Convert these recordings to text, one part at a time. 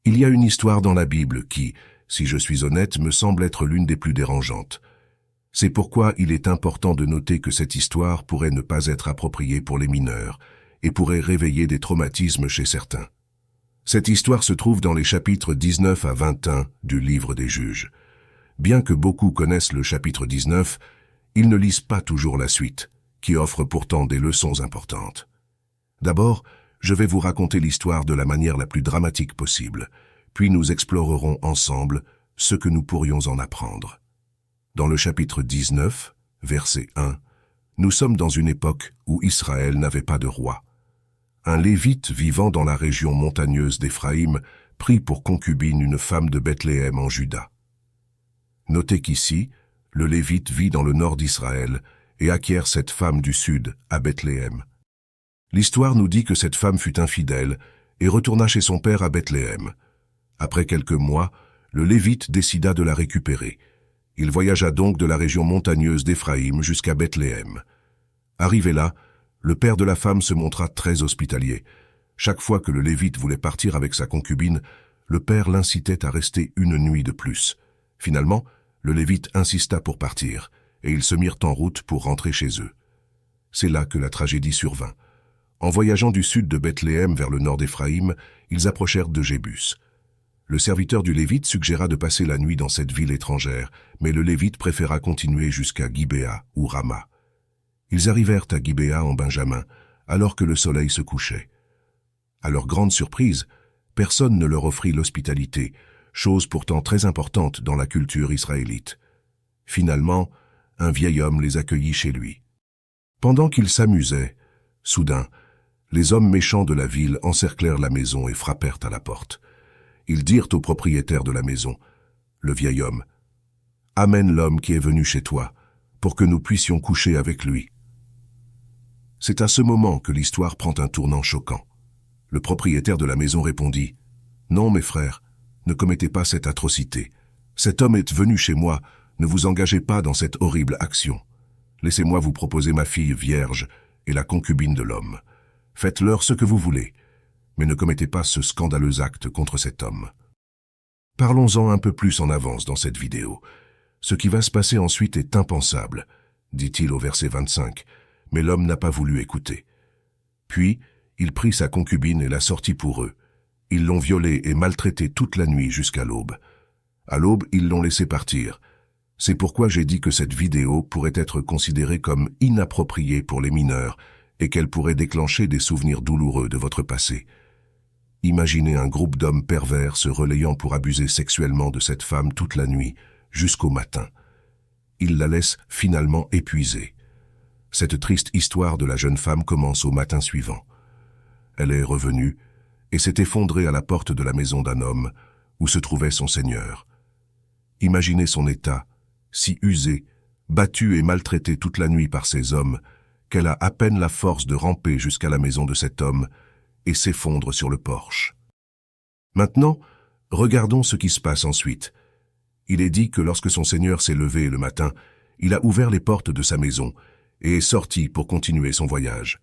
Il y a une histoire dans la Bible qui, si je suis honnête, me semble être l'une des plus dérangeantes. C'est pourquoi il est important de noter que cette histoire pourrait ne pas être appropriée pour les mineurs et pourrait réveiller des traumatismes chez certains. Cette histoire se trouve dans les chapitres 19 à 21 du livre des Juges. Bien que beaucoup connaissent le chapitre 19, ils ne lisent pas toujours la suite, qui offre pourtant des leçons importantes. D'abord, je vais vous raconter l'histoire de la manière la plus dramatique possible, puis nous explorerons ensemble ce que nous pourrions en apprendre. Dans le chapitre 19, verset 1, nous sommes dans une époque où Israël n'avait pas de roi. Un Lévite vivant dans la région montagneuse d'Éphraïm prit pour concubine une femme de Bethléem en Juda. Notez qu'ici, le Lévite vit dans le nord d'Israël et acquiert cette femme du sud, à Bethléem. L'histoire nous dit que cette femme fut infidèle et retourna chez son père à Bethléem. Après quelques mois, le Lévite décida de la récupérer. Il voyagea donc de la région montagneuse d'Éphraïm jusqu'à Bethléem. Arrivé là, le père de la femme se montra très hospitalier. Chaque fois que le Lévite voulait partir avec sa concubine, le père l'incitait à rester une nuit de plus. Finalement, le Lévite insista pour partir, et ils se mirent en route pour rentrer chez eux. C'est là que la tragédie survint. En voyageant du sud de Bethléem vers le nord d'Éphraïm, ils approchèrent de Jébus. Le serviteur du Lévite suggéra de passer la nuit dans cette ville étrangère, mais le Lévite préféra continuer jusqu'à Gibéa ou Rama. Ils arrivèrent à Gibéa en Benjamin, alors que le soleil se couchait. À leur grande surprise, personne ne leur offrit l'hospitalité, chose pourtant très importante dans la culture israélite. Finalement, un vieil homme les accueillit chez lui. Pendant qu'ils s'amusaient, soudain, les hommes méchants de la ville encerclèrent la maison et frappèrent à la porte. Ils dirent au propriétaire de la maison, le vieil homme, « Amène l'homme qui est venu chez toi, pour que nous puissions coucher avec lui. » C'est à ce moment que l'histoire prend un tournant choquant. Le propriétaire de la maison répondit, « Non, mes frères, ne commettez pas cette atrocité. Cet homme est venu chez moi, ne vous engagez pas dans cette horrible action. Laissez-moi vous proposer ma fille vierge et la concubine de l'homme. Faites-leur ce que vous voulez, mais ne commettez pas ce scandaleux acte contre cet homme. » Parlons-en un peu plus en avance dans cette vidéo. Ce qui va se passer ensuite est impensable, dit-il au verset 25, mais l'homme n'a pas voulu écouter. Puis, il prit sa concubine et la sortit pour eux. Ils l'ont violée et maltraitée toute la nuit jusqu'à l'aube. À l'aube, ils l'ont laissée partir. C'est pourquoi j'ai dit que cette vidéo pourrait être considérée comme inappropriée pour les mineurs et qu'elle pourrait déclencher des souvenirs douloureux de votre passé. Imaginez un groupe d'hommes pervers se relayant pour abuser sexuellement de cette femme toute la nuit, jusqu'au matin. Ils la laissent finalement épuisée. Cette triste histoire de la jeune femme commence au matin suivant. Elle est revenue et s'est effondrée à la porte de la maison d'un homme où se trouvait son seigneur. Imaginez son état, si usé, battue et maltraitée toute la nuit par ces hommes, qu'elle a à peine la force de ramper jusqu'à la maison de cet homme et s'effondre sur le porche. Maintenant, regardons ce qui se passe ensuite. Il est dit que lorsque son seigneur s'est levé le matin, il a ouvert les portes de sa maison et est sorti pour continuer son voyage.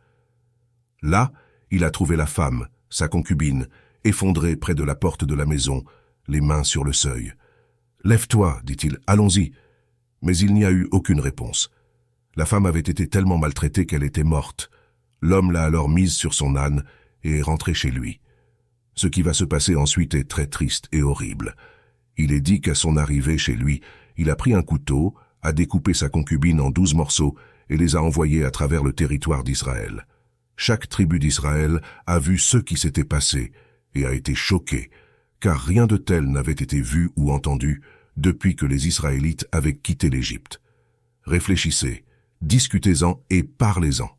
Là, il a trouvé la femme, sa concubine, effondrée près de la porte de la maison, les mains sur le seuil. « Lève-toi, dit-il, allons-y. » Mais il n'y a eu aucune réponse. La femme avait été tellement maltraitée qu'elle était morte. L'homme l'a alors mise sur son âne et est rentré chez lui. Ce qui va se passer ensuite est très triste et horrible. Il est dit qu'à son arrivée chez lui, il a pris un couteau, a découpé sa concubine en 12 morceaux et les a envoyés à travers le territoire d'Israël. Chaque tribu d'Israël a vu ce qui s'était passé et a été choquée, car rien de tel n'avait été vu ou entendu depuis que les Israélites avaient quitté l'Égypte. Réfléchissez, discutez-en et parlez-en.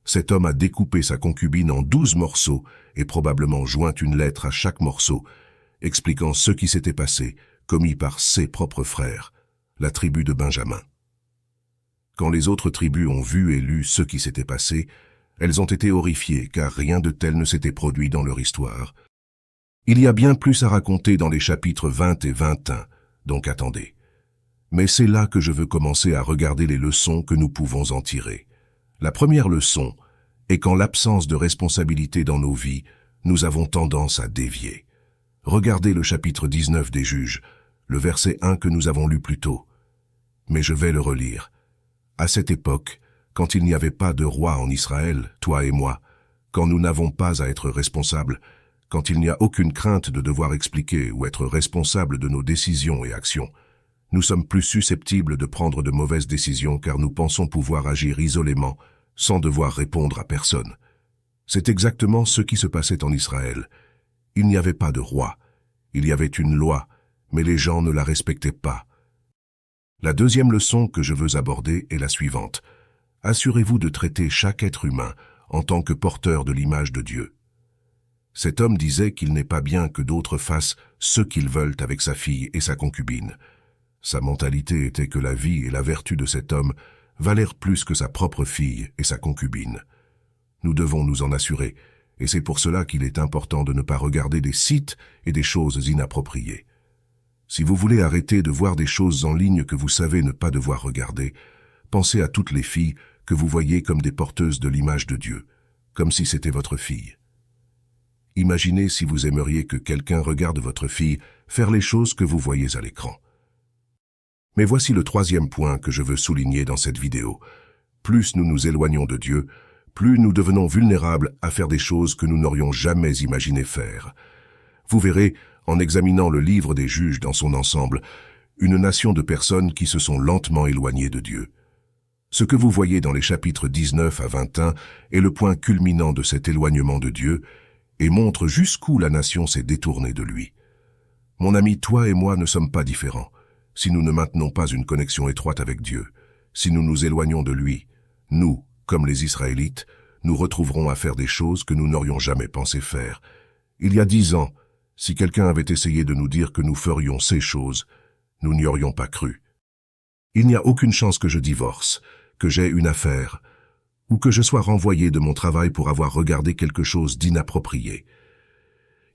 Cet homme a découpé sa concubine en 12 morceaux et probablement joint une lettre à chaque morceau, expliquant ce qui s'était passé, commis par ses propres frères, la tribu de Benjamin. Quand les autres tribus ont vu et lu ce qui s'était passé, elles ont été horrifiées car rien de tel ne s'était produit dans leur histoire. Il y a bien plus à raconter dans les chapitres 20 et 21, donc attendez. Mais c'est là que je veux commencer à regarder les leçons que nous pouvons en tirer. La première leçon est qu'en l'absence de responsabilité dans nos vies, nous avons tendance à dévier. Regardez le chapitre 19 des Juges, le verset 1 que nous avons lu plus tôt. Mais je vais le relire. À cette époque, quand il n'y avait pas de roi en Israël, toi et moi, quand nous n'avons pas à être responsables, quand il n'y a aucune crainte de devoir expliquer ou être responsable de nos décisions et actions, nous sommes plus susceptibles de prendre de mauvaises décisions car nous pensons pouvoir agir isolément, sans devoir répondre à personne. C'est exactement ce qui se passait en Israël. Il n'y avait pas de roi. Il y avait une loi, mais les gens ne la respectaient pas. La deuxième leçon que je veux aborder est la suivante. Assurez-vous de traiter chaque être humain en tant que porteur de l'image de Dieu. Cet homme disait qu'il n'est pas bien que d'autres fassent ce qu'ils veulent avec sa fille et sa concubine. Sa mentalité était que la vie et la vertu de cet homme valèrent plus que sa propre fille et sa concubine. Nous devons nous en assurer, et c'est pour cela qu'il est important de ne pas regarder des sites et des choses inappropriées. Si vous voulez arrêter de voir des choses en ligne que vous savez ne pas devoir regarder, pensez à toutes les filles que vous voyez comme des porteuses de l'image de Dieu, comme si c'était votre fille. Imaginez si vous aimeriez que quelqu'un regarde votre fille faire les choses que vous voyez à l'écran. Mais voici le troisième point que je veux souligner dans cette vidéo. Plus nous nous éloignons de Dieu, plus nous devenons vulnérables à faire des choses que nous n'aurions jamais imaginé faire. Vous verrez, en examinant le livre des Juges dans son ensemble, une nation de personnes qui se sont lentement éloignées de Dieu. Ce que vous voyez dans les chapitres 19 à 21 est le point culminant de cet éloignement de Dieu et montre jusqu'où la nation s'est détournée de lui. Mon ami, toi et moi ne sommes pas différents. Si nous ne maintenons pas une connexion étroite avec Dieu, si nous nous éloignons de lui, nous, comme les Israélites, nous retrouverons à faire des choses que nous n'aurions jamais pensé faire. Il y a 10 ans, si quelqu'un avait essayé de nous dire que nous ferions ces choses, nous n'y aurions pas cru. Il n'y a aucune chance que je divorce, que j'aie une affaire, ou que je sois renvoyé de mon travail pour avoir regardé quelque chose d'inapproprié.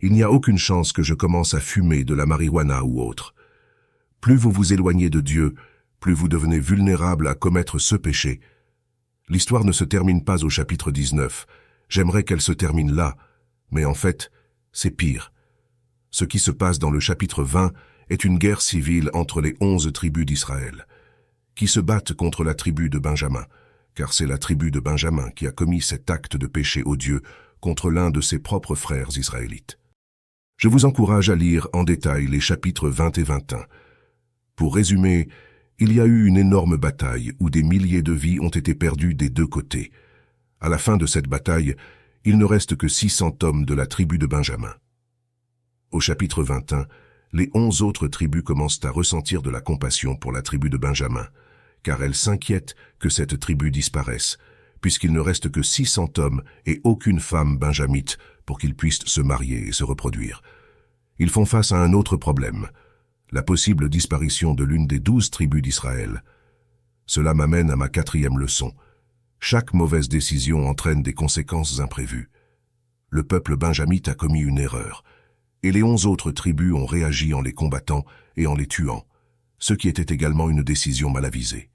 Il n'y a aucune chance que je commence à fumer de la marijuana ou autre. Plus vous vous éloignez de Dieu, plus vous devenez vulnérable à commettre ce péché. L'histoire ne se termine pas au chapitre 19. J'aimerais qu'elle se termine là, mais en fait, c'est pire. Ce qui se passe dans le chapitre 20 est une guerre civile entre les 11 tribus d'Israël, qui se battent contre la tribu de Benjamin, car c'est la tribu de Benjamin qui a commis cet acte de péché odieux contre l'un de ses propres frères israélites. Je vous encourage à lire en détail les chapitres 20 et 21. Pour résumer, il y a eu une énorme bataille où des milliers de vies ont été perdues des deux côtés. À la fin de cette bataille, il ne reste que 600 hommes de la tribu de Benjamin. Au chapitre 21, les 11 autres tribus commencent à ressentir de la compassion pour la tribu de Benjamin, car elles s'inquiètent que cette tribu disparaisse, puisqu'il ne reste que 600 hommes et aucune femme benjamite pour qu'ils puissent se marier et se reproduire. Ils font face à un autre problème, la possible disparition de l'une des 12 tribus d'Israël. Cela m'amène à ma 4e leçon. Chaque mauvaise décision entraîne des conséquences imprévues. Le peuple benjamite a commis une erreur, et les 11 autres tribus ont réagi en les combattant et en les tuant, ce qui était également une décision mal avisée.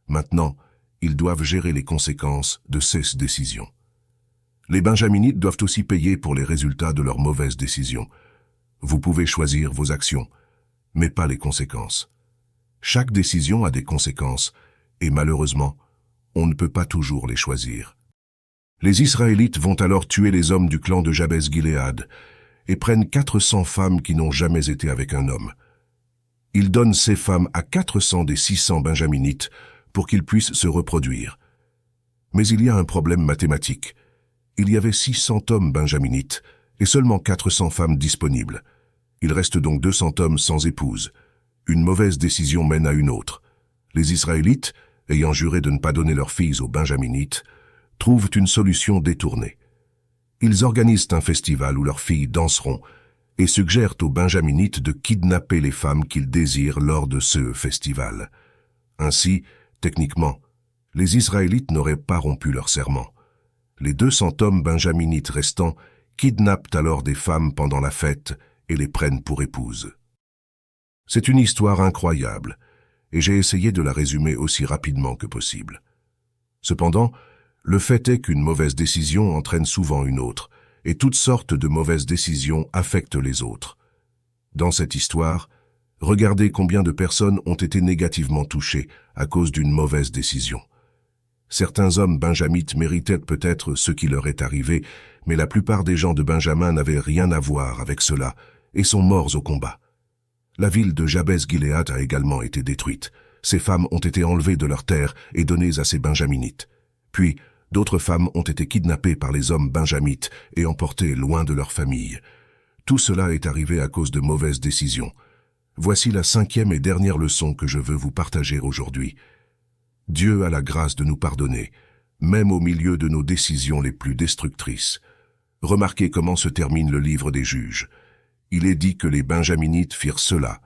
Maintenant, ils doivent gérer les conséquences de ces décisions. Les benjaminites doivent aussi payer pour les résultats de leurs mauvaises décisions. Vous pouvez choisir vos actions, mais pas les conséquences. Chaque décision a des conséquences, et malheureusement, on ne peut pas toujours les choisir. Les Israélites vont alors tuer les hommes du clan de Jabès-Gilead et prennent 400 femmes qui n'ont jamais été avec un homme. Ils donnent ces femmes à 400 des 600 benjaminites pour qu'ils puissent se reproduire. Mais il y a un problème mathématique. Il y avait 600 hommes benjaminites et seulement 400 femmes disponibles. Il reste donc 200 hommes sans épouse. Une mauvaise décision mène à une autre. Les Israélites, ayant juré de ne pas donner leurs filles aux benjaminites, trouvent une solution détournée. Ils organisent un festival où leurs filles danseront et suggèrent aux benjaminites de kidnapper les femmes qu'ils désirent lors de ce festival. Ainsi, techniquement, les Israélites n'auraient pas rompu leur serment. Les 200 hommes benjaminites restants kidnappent alors des femmes pendant la fête et les prennent pour épouses. C'est une histoire incroyable, et j'ai essayé de la résumer aussi rapidement que possible. Cependant, le fait est qu'une mauvaise décision entraîne souvent une autre, et toutes sortes de mauvaises décisions affectent les autres. Dans cette histoire, regardez combien de personnes ont été négativement touchées à cause d'une mauvaise décision. Certains hommes benjamites méritaient peut-être ce qui leur est arrivé, mais la plupart des gens de Benjamin n'avaient rien à voir avec cela et sont morts au combat. La ville de Jabès-Gilead a également été détruite. Ces femmes ont été enlevées de leurs terres et données à ces benjaminites. Puis, d'autres femmes ont été kidnappées par les hommes benjamites et emportées loin de leur famille. Tout cela est arrivé à cause de mauvaises décisions. Voici la 5e et dernière leçon que je veux vous partager aujourd'hui. Dieu a la grâce de nous pardonner, même au milieu de nos décisions les plus destructrices. Remarquez comment se termine le livre des Juges. Il est dit que les benjaminites firent cela,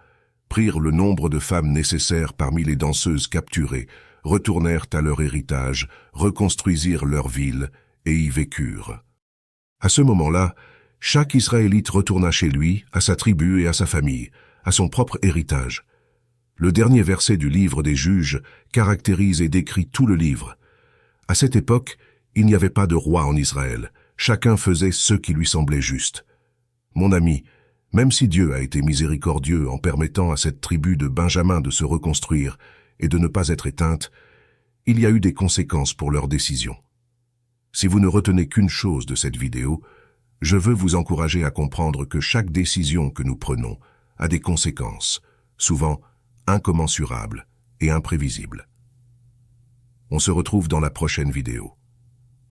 prirent le nombre de femmes nécessaires parmi les danseuses capturées, retournèrent à leur héritage, reconstruisirent leur ville et y vécurent. À ce moment-là, chaque Israélite retourna chez lui, à sa tribu et à sa famille, à son propre héritage. Le dernier verset du livre des Juges caractérise et décrit tout le livre. À cette époque, il n'y avait pas de roi en Israël. Chacun faisait ce qui lui semblait juste. Mon ami, même si Dieu a été miséricordieux en permettant à cette tribu de Benjamin de se reconstruire et de ne pas être éteinte, il y a eu des conséquences pour leurs décisions. Si vous ne retenez qu'une chose de cette vidéo, je veux vous encourager à comprendre que chaque décision que nous prenons a des conséquences, souvent incommensurables et imprévisibles. On se retrouve dans la prochaine vidéo.